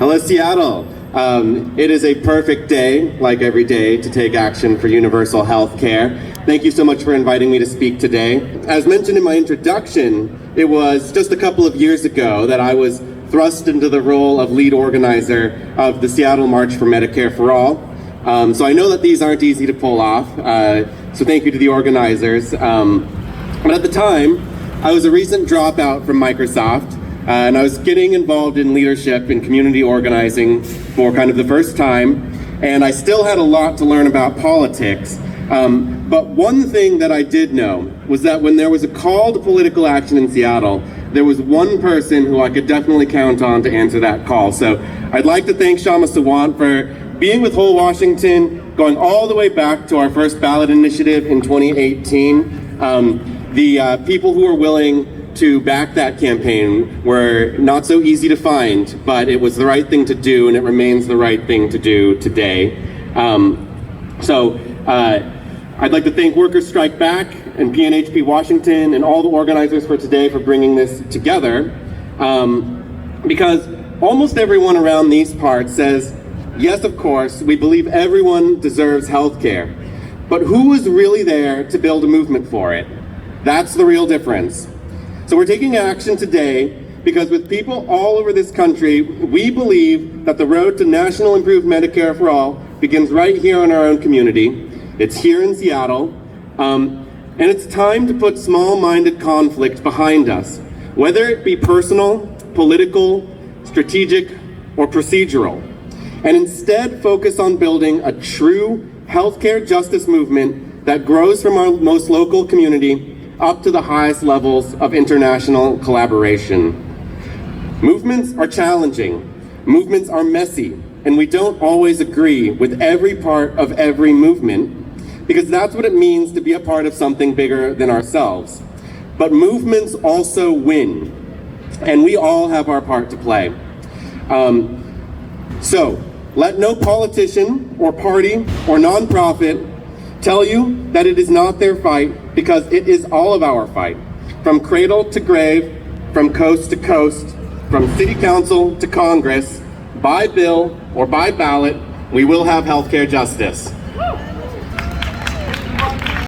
Hello, Seattle. It is a perfect day, like every day, to take action for universal health care. Thank you so much for inviting me to speak today. As mentioned in my introduction, it was just a couple of years ago that I was thrust into the role of lead organizer of the Seattle March for Medicare4All. So I know that these aren't easy to pull off, so thank you to the organizers. But at the time, I was a recent dropout from Microsoft, and I was getting involved in leadership and community organizing for kind of the first time, and I still had a lot to learn about politics. But one thing that I did know was that when there was a call to political action in Seattle, there was one person who I could definitely count on to answer that call. So I'd like to thank Shama Sawant for being with Whole Washington, going all the way back to our first ballot initiative in 2018. The people who were willing to back that campaign were not so easy to find, but it was the right thing to do, and it remains the right thing to do today. I'd like to thank Workers Strike Back and PNHP Washington and all the organizers for today for bringing this together, because almost everyone around these parts says, yes, of course, we believe everyone deserves health care, but who was really there to build a movement for it? That's the real difference. So we're taking action today because with people all over this country, we believe that the road to national improved Medicare for all begins right here in our own community. It's here in Seattle, and it's time to put small-minded conflict behind us, whether it be personal, political, strategic, or procedural, and instead focus on building a true healthcare justice movement that grows from our most local community up to the highest levels of international collaboration. Movements are challenging, movements are messy, and we don't always agree with every part of every movement, because that's what it means to be a part of something bigger than ourselves. But movements also win, and we all have our part to play. So let no politician or party or nonprofit tell you that it is not their fight, because it is all of our fight. From cradle to grave, from coast to coast, from city council to Congress, by bill or by ballot, we will have healthcare justice.